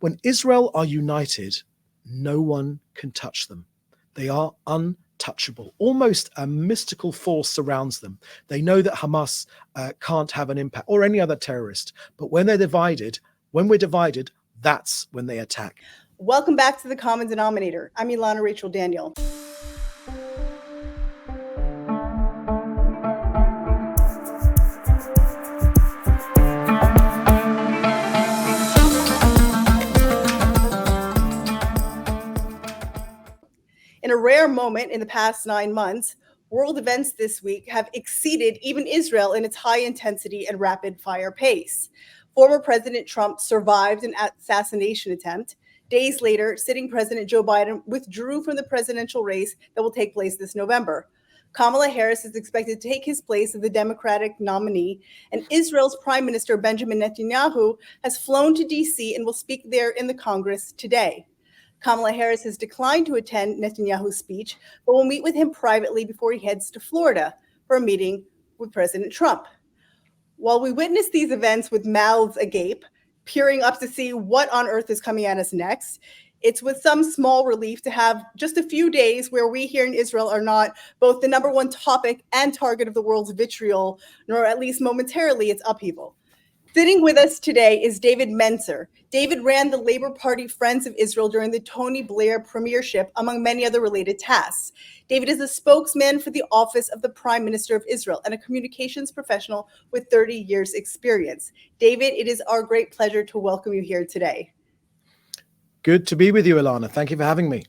When Israel are united, no one can touch them. They are untouchable. Almost a mystical force surrounds them. They know that Hamas can't have an impact, or any other terrorist. But when we're divided, that's when they attack. Welcome back to the Common Denominator. I'm Ilana Rachel Daniel. In a rare moment in the past 9 months, world events this week have exceeded even Israel in its high intensity and rapid fire pace. Former President Trump survived an assassination attempt. Days later, sitting President Joe Biden withdrew from the presidential race that will take place this November. Kamala Harris is expected to take his place as the Democratic nominee, and Israel's Prime Minister Benjamin Netanyahu has flown to D.C. and will speak there in the Congress today. Kamala Harris has declined to attend Netanyahu's speech, but will meet with him privately before he heads to Florida for a meeting with President Trump. While we witness these events with mouths agape, peering up to see what on earth is coming at us next, it's with some small relief to have just a few days where we here in Israel are not both the number one topic and target of the world's vitriol, nor at least momentarily its upheaval. Sitting with us today is David Mencer. David ran the Labour Party Friends of Israel during the Tony Blair premiership, among many other related tasks. David is a spokesman for the Office of the Prime Minister of Israel and a communications professional with 30 years' experience. David, it is our great pleasure to welcome you here today. Good to be with you, Ilana. Thank you for having me.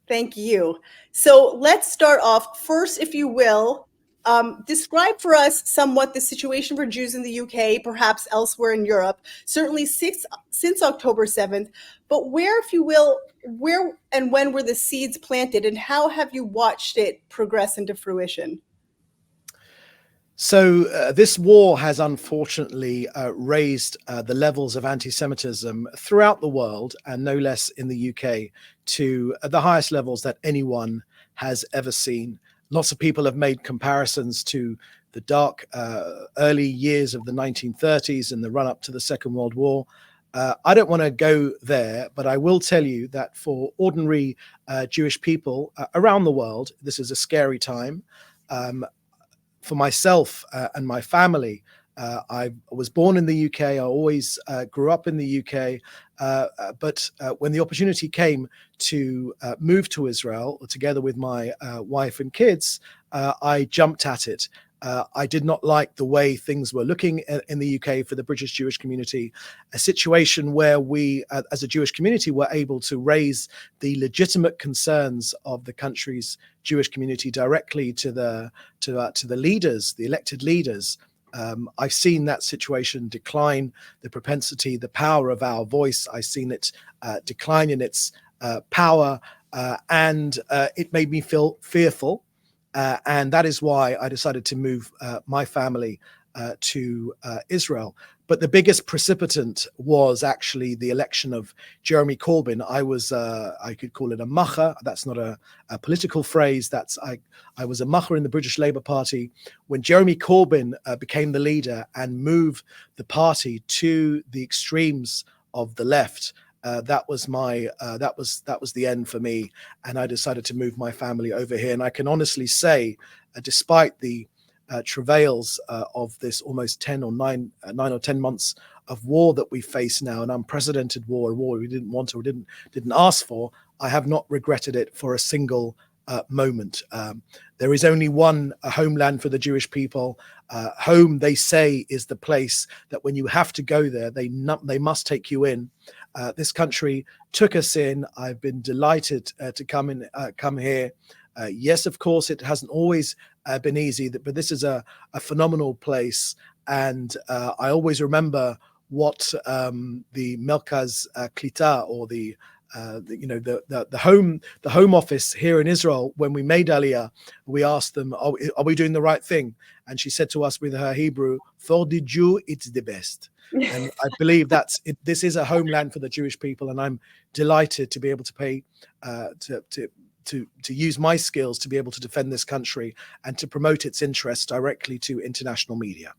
Thank you. So let's start off first, if you will. Describe for us somewhat the situation for Jews in the UK, perhaps elsewhere in Europe, certainly since October 7th, but where, if you will, where and when were the seeds planted, and how have you watched it progress into fruition? So this war has unfortunately raised the levels of anti-Semitism throughout the world, and no less in the UK, to the highest levels that anyone has ever seen. Lots of people have made comparisons to the dark early years of the 1930s and the run-up to the Second World War. I don't want to go there, but I will tell you that for ordinary Jewish people around the world, this is a scary time. For myself and my family, I was born in the UK. I always grew up in the UK. But when the opportunity came to move to Israel together with my wife and kids, I jumped at it. I did not like the way things were looking in the UK for the British Jewish community, a situation where we, as a Jewish community, were able to raise the legitimate concerns of the country's Jewish community directly to the leaders, the elected leaders. I've seen that situation decline, the propensity, the power of our voice. I've seen it decline in its power, and it made me feel fearful. And that is why I decided to move my family to Israel. But the biggest precipitant was actually the election of Jeremy Corbyn. I could call it a macher. That's not a political phrase. I was a macher in the British Labour Party. When Jeremy Corbyn became the leader and moved the party to the extremes of the left, that was the end for me, and I decided to move my family over here. And I can honestly say, despite the travails of this almost 9 or 10 months of war that we face now, an unprecedented war, a war we didn't want or didn't ask for, I have not regretted it for a single moment. There is only one homeland for the Jewish people. Home, they say, is the place that when you have to go there, they must take you in. This country took us in. I've been delighted to come here. Yes, of course, it hasn't always been easy, but this is a phenomenal place. And I always remember what the Merkaz Klita, or the home office here in Israel, when we made Aliyah, we asked them, are we doing the right thing? And she said to us with her Hebrew, for the Jew, it's the best. And I believe this is a homeland for the Jewish people, and I'm delighted to be able to pay to use my skills to be able to defend this country and to promote its interests directly to international media.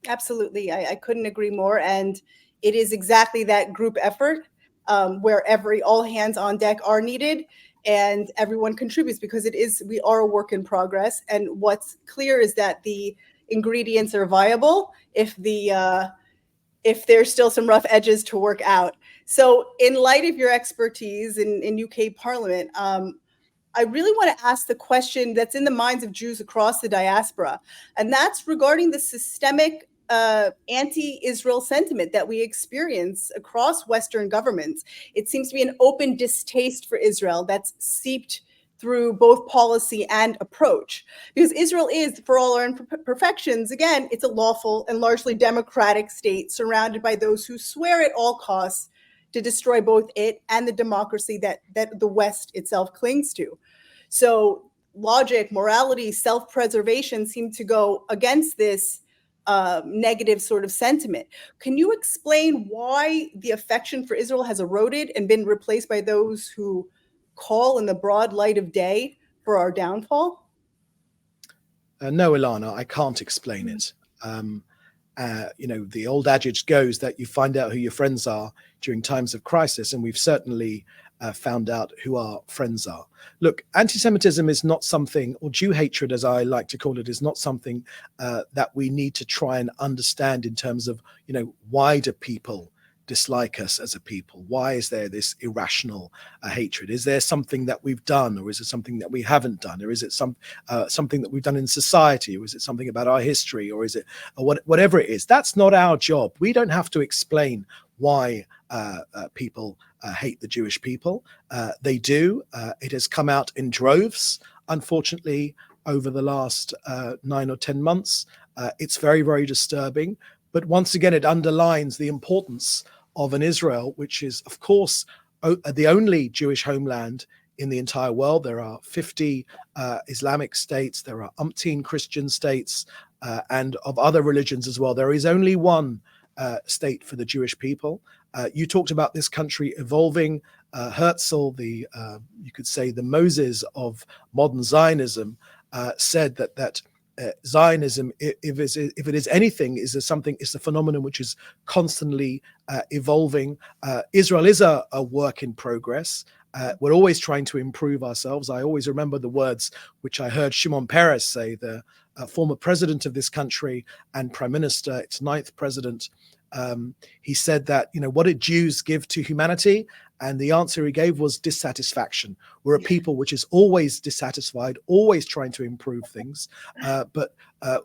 Absolutely, I couldn't agree more. And it is exactly that group effort where all hands on deck are needed and everyone contributes, because we are a work in progress. And what's clear is that the ingredients are viable if there's still some rough edges to work out. So in light of your expertise in UK Parliament, I really want to ask the question that's in the minds of Jews across the diaspora, and that's regarding the systemic anti-Israel sentiment that we experience across Western governments. It seems to be an open distaste for Israel that's seeped through both policy and approach. Because Israel is, for all our imperfections, again, it's a lawful and largely democratic state surrounded by those who swear at all costs to destroy both it and the democracy that the West itself clings to. So logic, morality, self-preservation seem to go against this negative sort of sentiment. Can you explain why the affection for Israel has eroded and been replaced by those who call in the broad light of day for our downfall? No, Ilana, I can't explain it. The old adage goes that you find out who your friends are during times of crisis, and we've certainly found out who our friends are. Look, anti-Semitism is not something, or Jew hatred, as I like to call it, is not something that we need to try and understand in terms of, why do people dislike us as a people? Why is there this irrational hatred? Is there something that we've done, or is it something that we haven't done, or is it something that we've done in society, or is it something about our history, or is it whatever it is? That's not our job. We don't have to explain why people hate the Jewish people. They do. It has come out in droves, unfortunately, over the last 9 or 10 months. It's very, very disturbing. But once again, it underlines the importance of an Israel, which is, of course, the only Jewish homeland in the entire world. There are 50 Islamic states, there are umpteen Christian states, and of other religions as well. There is only one state for the Jewish people. You talked about this country evolving. Herzl, you could say the Moses of modern Zionism, said that Zionism, if it is anything, is a phenomenon which is constantly evolving. Israel is a work in progress. We're always trying to improve ourselves. I always remember the words which I heard Shimon Peres say, the former president of this country and prime minister, its 9th president. He said that, what did Jews give to humanity? And the answer he gave was dissatisfaction. We're a people which is always dissatisfied, always trying to improve things.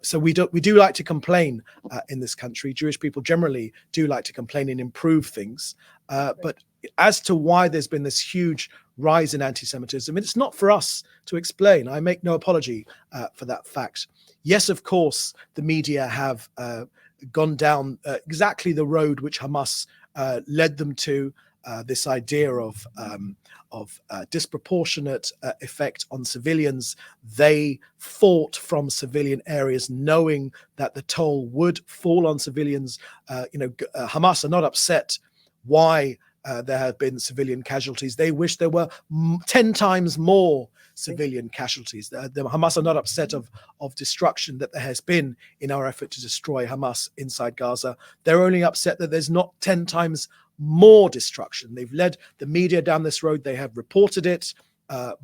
So we do like to complain in this country. Jewish people generally do like to complain and improve things. But as to why there's been this huge rise in anti-Semitism, it's not for us to explain. I make no apology for that fact. Yes, of course, the media have gone down exactly the road which Hamas led them to. This idea of disproportionate effect on civilians. They fought from civilian areas, knowing that the toll would fall on civilians. Hamas are not upset why there have been civilian casualties. They wish there were 10 times more civilian casualties. The Hamas are not upset of destruction that there has been in our effort to destroy Hamas inside Gaza. They're only upset that there's not 10 times more destruction. They've led the media down this road. They have reported it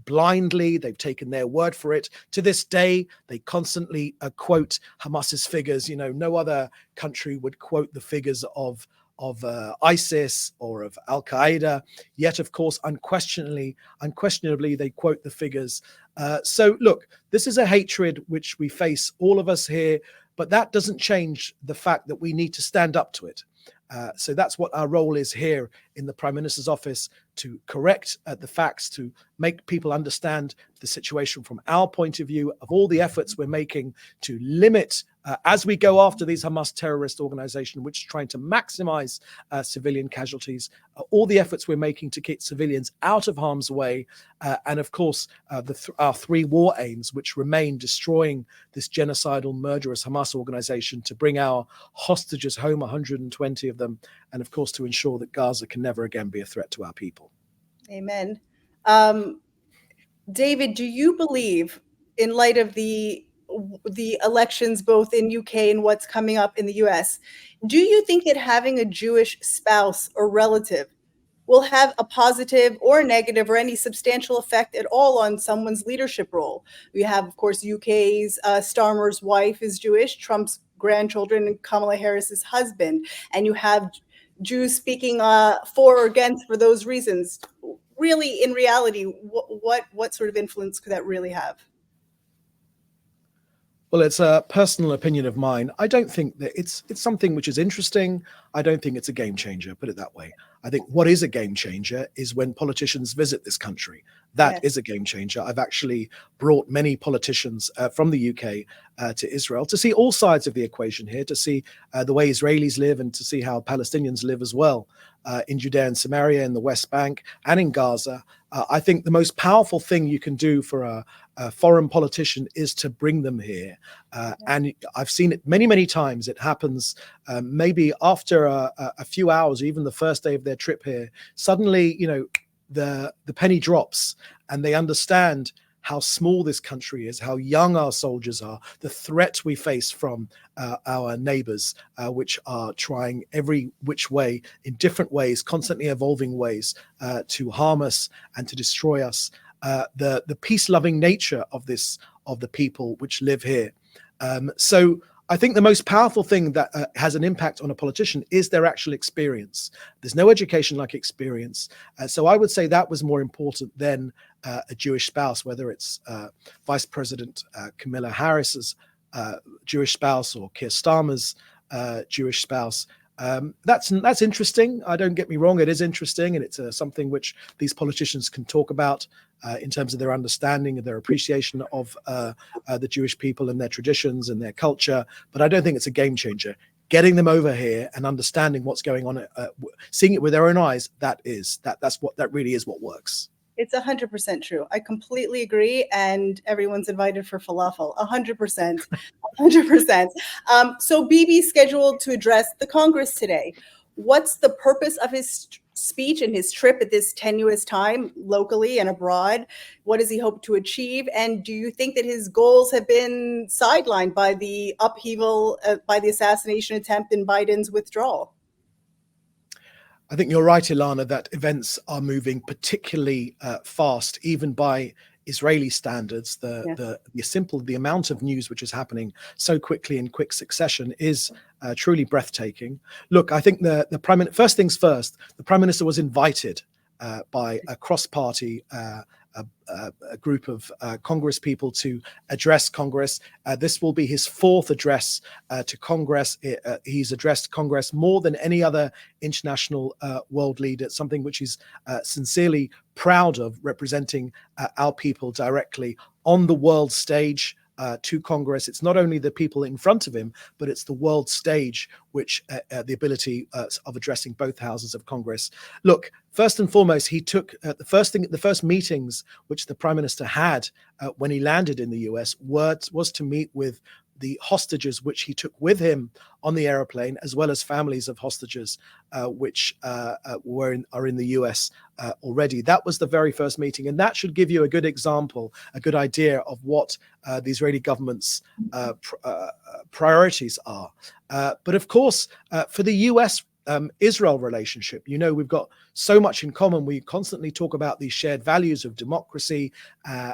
blindly. They've taken their word for it. To this day, they constantly quote Hamas's figures. No other country would quote the figures of ISIS or of Al Qaeda. Yet, of course, unquestionably, they quote the figures. So, look, this is a hatred which we face, all of us here, but that doesn't change the fact that we need to stand up to it. So that's what our role is here in the Prime Minister's office, to correct the facts, to make people understand the situation from our point of view, of all the efforts we're making to limit, as we go after these Hamas terrorist organization, which is trying to maximize civilian casualties, all the efforts we're making to keep civilians out of harm's way, and of course, our 3 war aims, which remain: destroying this genocidal, murderous Hamas organization, to bring our hostages home, 120 of them, and of course, to ensure that Gaza can never again be a threat to our people. Amen. David, do you believe, in light of the elections both in UK and what's coming up in the US, do you think that having a Jewish spouse or relative will have a positive or negative or any substantial effect at all on someone's leadership role. We have, of course, UK's Starmer's wife is Jewish, Trump's grandchildren, and Kamala Harris's husband. And you have Jews speaking for or against for those reasons. Really, in reality, what sort of influence could that really have? Well, it's a personal opinion of mine. I don't think that it's something which is interesting. I don't think it's a game changer, put it that way. I think what is a game changer is when politicians visit this country. That is a game changer. I've actually brought many politicians from the UK to Israel to see all sides of the equation here, to see the way Israelis live and to see how Palestinians live as well in Judea and Samaria, in the West Bank and in Gaza. I think the most powerful thing you can do for a foreign politician is to bring them here. And I've seen it many, many times. It happens maybe after a few hours, or even the first day of their trip here. Suddenly, the penny drops and they understand how small this country is, how young our soldiers are, the threat we face from our neighbors, which are trying every which way, in different ways, constantly evolving ways, to harm us and to destroy us. The peace-loving nature of the people which live here. So I think the most powerful thing that has an impact on a politician is their actual experience. There's no education like experience. So I would say that was more important than a Jewish spouse, whether it's Vice President Kamala Harris's Jewish spouse or Keir Starmer's Jewish spouse. That's interesting. Don't get me wrong, it is interesting, and it's something which these politicians can talk about in terms of their understanding and their appreciation of the Jewish people and their traditions and their culture. But I don't think it's a game changer. Getting them over here and understanding what's going on, seeing it with their own eyes, that really is what works. It's 100% true. I completely agree. And everyone's invited for falafel. 100%. 100%. So Bibi's scheduled to address the Congress today. What's the purpose of his speech and his trip at this tenuous time locally and abroad? What does he hope to achieve? And do you think that his goals have been sidelined by the upheaval, by the assassination attempt and Biden's withdrawal? I think you're right, Ilana, that events are moving particularly fast, even by Israeli standards. The amount of news which is happening so quickly in quick succession is truly breathtaking. Look, I think first things first, the Prime Minister was invited by a cross-party a group of Congress people to address Congress. This will be his fourth address to Congress. He's addressed Congress more than any other international world leader, something which he's sincerely proud of, representing our people directly on the world stage. To Congress. It's not only the people in front of him, but it's the world stage, which the ability of addressing both houses of Congress. Look, first and foremost, he took the first meetings which the Prime Minister had when he landed in the US was to meet with the hostages which he took with him on the airplane, as well as families of hostages which are in the US already. That was the very first meeting, and that should give you a good example, a good idea of what the Israeli government's priorities are. But of course, for the US Israel relationship, we've got so much in common. We constantly talk about these shared values of democracy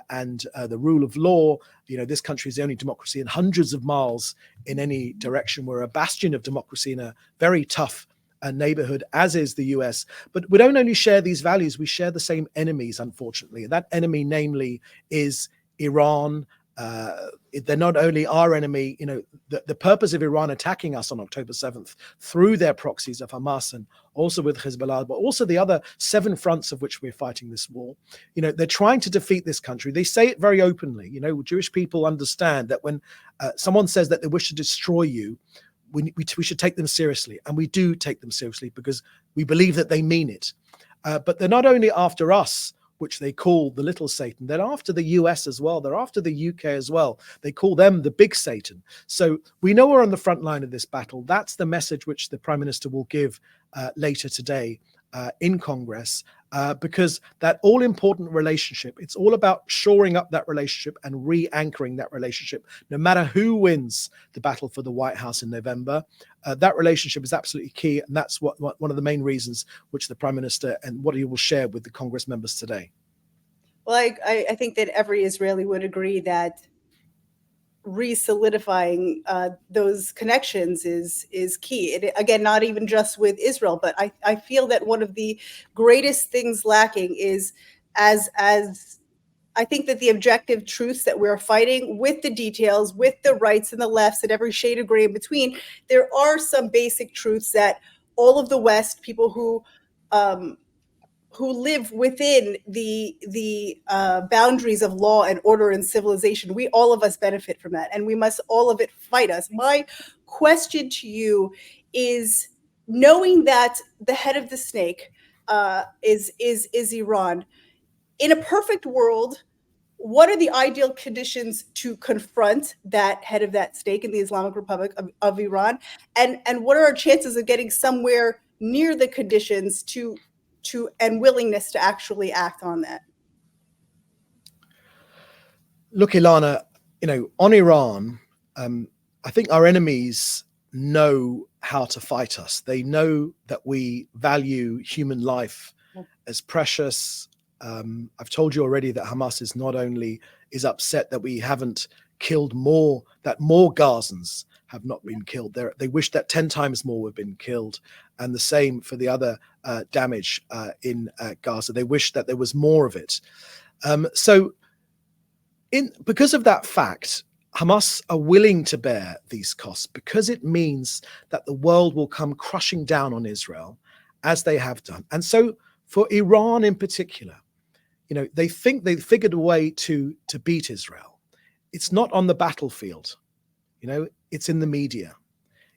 and the rule of law. This country is the only democracy in hundreds of miles in any direction. We're a bastion of democracy in a very tough neighborhood, as is the US. But we don't only share these values, we share the same enemies, unfortunately. And that enemy, namely, is Iran. They're not only our enemy, the purpose of Iran attacking us on October 7th through their proxies of Hamas and also with Hezbollah, but also the other 7 fronts of which we're fighting this war. They're trying to defeat this country. They say it very openly. Jewish people understand that when someone says that they wish to destroy you, we should take them seriously. And we do take them seriously because we believe that they mean it. But they're not only after us, which they call the little Satan. They're after the US as well. They're after the UK as well. They call them the big Satan. So we know we're on the front line of this battle. That's the message which the Prime Minister will give later today in Congress. because that all-important relationship, it's all about shoring up that relationship and re-anchoring that relationship. No matter who wins the battle for the White House in November, that relationship is absolutely key, and that's what one of the main reasons which the Prime Minister and what he will share with the Congress members today. Well, I think that every Israeli would agree that re-solidifying those connections is key. Again, not even just with Israel, but I feel that one of the greatest things lacking is as I think that the objective truths that we're fighting, with the details, with the rights and the lefts and every shade of gray in between, there are some basic truths that all of the West, people who live within the boundaries of law and order and civilization, all of us benefit from that, and we must all of it fight us. My question to you is, knowing that the head of the snake is Iran, in a perfect world, what are the ideal conditions to confront that head of that snake in the Islamic Republic of Iran? And what are our chances of getting somewhere near the conditions to and willingness to actually act on that? Look, Ilana, on Iran, I think our enemies know how to fight us. They know that we value human life as precious. I've told you already that Hamas is upset that we haven't killed more Gazans have not been killed. They wish that 10 times more have been killed, and the same for the other damage in Gaza. They wish that there was more of it. Because of that fact, Hamas are willing to bear these costs, because it means that the world will come crushing down on Israel, as they have done. And so for Iran in particular, they think they've figured a way to beat Israel. It's not on the battlefield. It's in the media.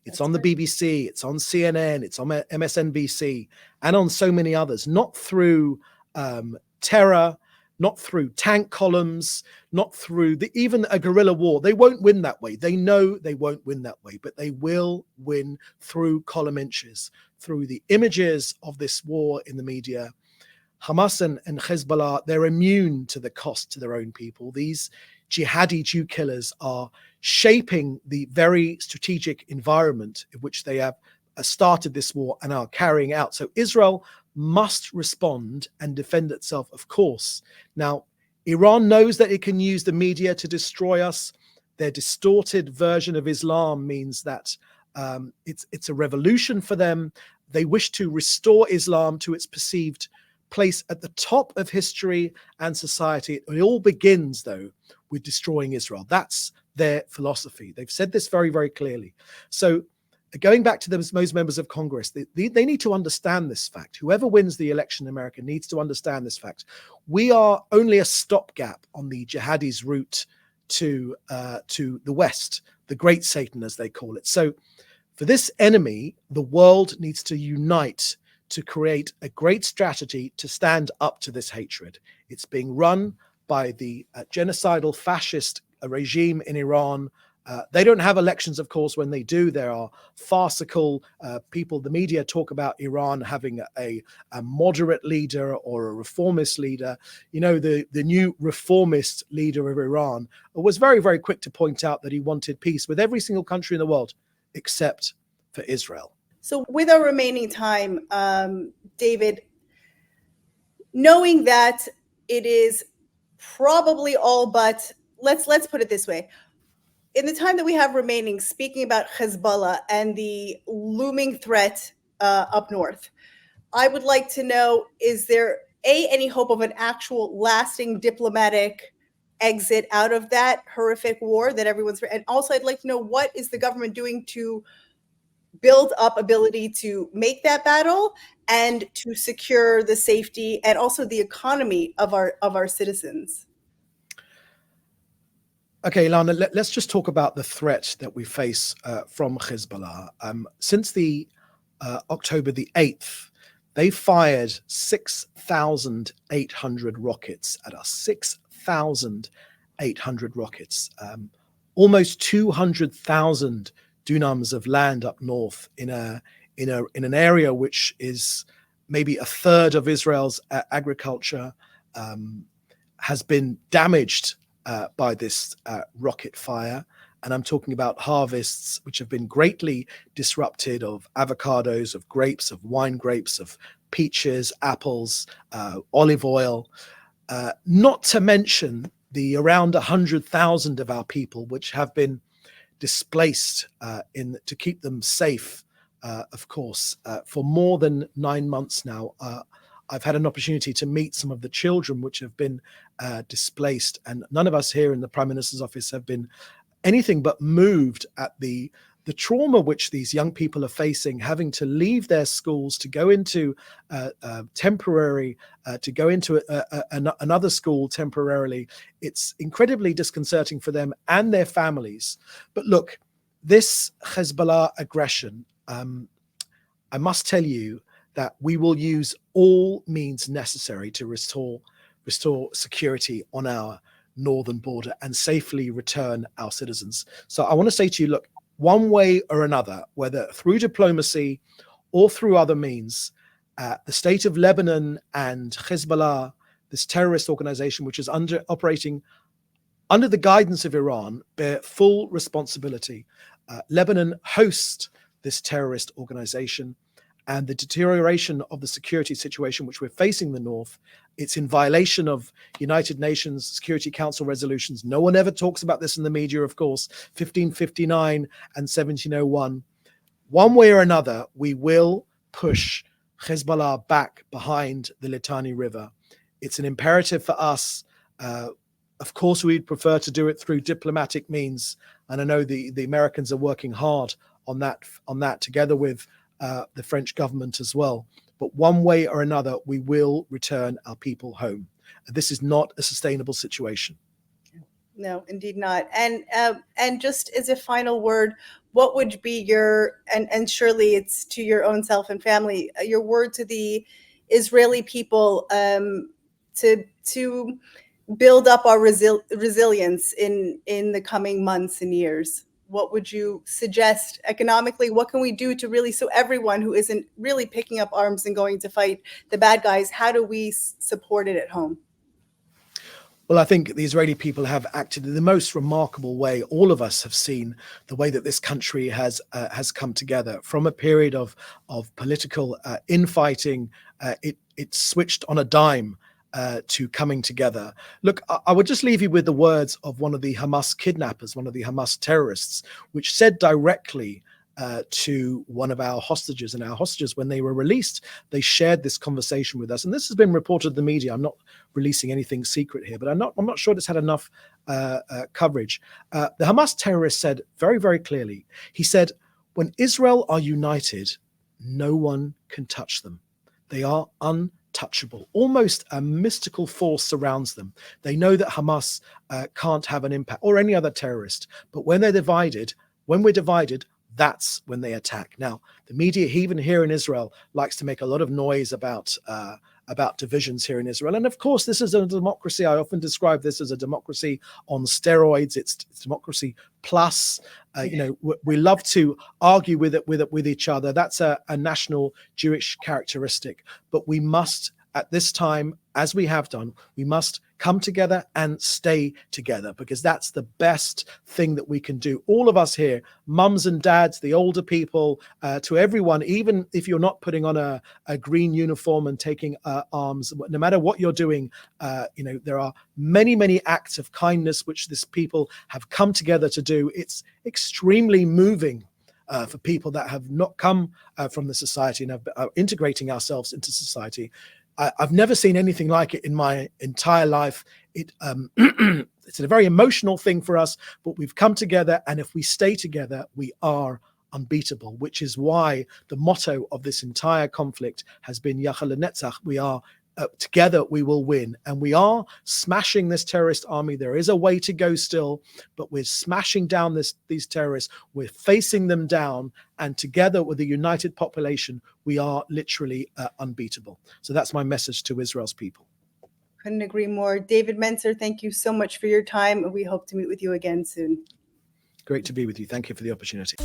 It's on the BBC, it's on CNN, it's on MSNBC, and on so many others, not through terror, not through tank columns, not through even a guerrilla war. They won't win that way. They know they won't win that way, but they will win through column inches, through the images of this war in the media. Hamas and Hezbollah, they're immune to the cost to their own people. These jihadi Jew killers are shaping the very strategic environment in which they have started this war and are carrying out. So Israel must respond and defend itself, of course. Now, Iran knows that it can use the media to destroy us. Their distorted version of Islam means that it's a revolution for them. They wish to restore Islam to its perceived place at the top of history and society. It all begins, though, with destroying Israel. That's their philosophy. They've said this very, very clearly. So going back to those members of Congress, they need to understand this fact. Whoever wins the election in America needs to understand this fact. We are only a stopgap on the jihadis' route to the West, the great Satan, as they call it. So for this enemy, the world needs to unite to create a great strategy to stand up to this hatred. It's being run by the genocidal fascist regime in Iran. They don't have elections, of course. When they do, there are farcical people. The media talk about Iran having a moderate leader or a reformist leader. The new reformist leader of Iran was very, very quick to point out that he wanted peace with every single country in the world except for Israel. So with our remaining time, David, knowing that it is probably all but, let's put it this way. In the time that we have remaining, speaking about Hezbollah and the looming threat up north, I would like to know, is there any hope of an actual lasting diplomatic exit out of that horrific war that everyone's, and also I'd like to know, what is the government doing to build up ability to make that battle and to secure the safety and also the economy of our citizens? Okay, Ilana, let's just talk about the threat that we face from Hezbollah. Since the October the 8th, they fired 6,800 rockets at us. 6,800 rockets. Almost 200,000 dunams of land up north in an area which is maybe a third of Israel's agriculture has been damaged by this rocket fire. And I'm talking about harvests which have been greatly disrupted of avocados, of grapes, of wine grapes, of peaches, apples, olive oil, not to mention the around 100,000 of our people which have been displaced to keep them safe, of course, for more than 9 months now. I've had an opportunity to meet some of the children which have been displaced, and none of us here in the Prime Minister's office have been anything but moved at the trauma which these young people are facing, having to leave their schools to go into another school temporarily. It's incredibly disconcerting for them and their families. But look, this Hezbollah aggression, I must tell you that we will use all means necessary to restore security on our northern border and safely return our citizens. So I want to say to you, look, one way or another, whether through diplomacy or through other means, the state of Lebanon and Hezbollah, this terrorist organization, which is operating under the guidance of Iran, bear full responsibility. Lebanon hosts this terrorist organization, and the deterioration of the security situation which we're facing in the north, it's in violation of United Nations Security Council resolutions. No one ever talks about this in the media, of course, 1559 and 1701. One way or another, we will push Hezbollah back behind the Litani River. It's an imperative for us. Of course, we'd prefer to do it through diplomatic means. And I know the Americans are working hard on that together with the French government as well. But one way or another, we will return our people home. This is not a sustainable situation. No, indeed not. And just as a final word, what would be your, and surely it's to your own self and family, your word to the Israeli people to build up our resilience in the coming months and years? What would you suggest economically? What can we do to really, so everyone who isn't really picking up arms and going to fight the bad guys, how do we support it at home? Well, I think the Israeli people have acted in the most remarkable way. All of us have seen the way that this country has come together from a period of political infighting. It switched on a dime to coming together. Look, I would just leave you with the words of one of the Hamas kidnappers, one of the Hamas terrorists, which said directly to one of our hostages, and our hostages, when they were released, they shared this conversation with us. And this has been reported in the media. I'm not releasing anything secret here, but I'm not sure it's had enough coverage. The Hamas terrorist said very, very clearly, he said, when Israel are united, no one can touch them. They are untouchable. Almost a mystical force surrounds them. They know that Hamas can't have an impact, or any other terrorist. But when we're divided, that's when they attack. Now, the media, even here in Israel, likes to make a lot of noise about divisions here in Israel. And of course, this is a democracy. I often describe this as a democracy on steroids. It's democracy plus. We love to argue with each other. That's a national Jewish characteristic. But we must, at this time, as we have done, we must come together and stay together, because that's the best thing that we can do. All of us here, mums and dads, the older people, to everyone, even if you're not putting on a green uniform and taking arms, no matter what you're doing, there are many, many acts of kindness which this people have come together to do. It's extremely moving for people that have not come from the society and are integrating ourselves into society. I've never seen anything like it in my entire life. It's a very emotional thing for us, but we've come together, and if we stay together, we are unbeatable, which is why the motto of this entire conflict has been Yachad Lenetzach. We are together, we will win. And we are smashing this terrorist army. There is a way to go still, but we're smashing down these terrorists. We're facing them down. And together with the united population, we are literally unbeatable. So that's my message to Israel's people. Couldn't agree more. David Mencer, thank you so much for your time. We hope to meet with you again soon. Great to be with you. Thank you for the opportunity.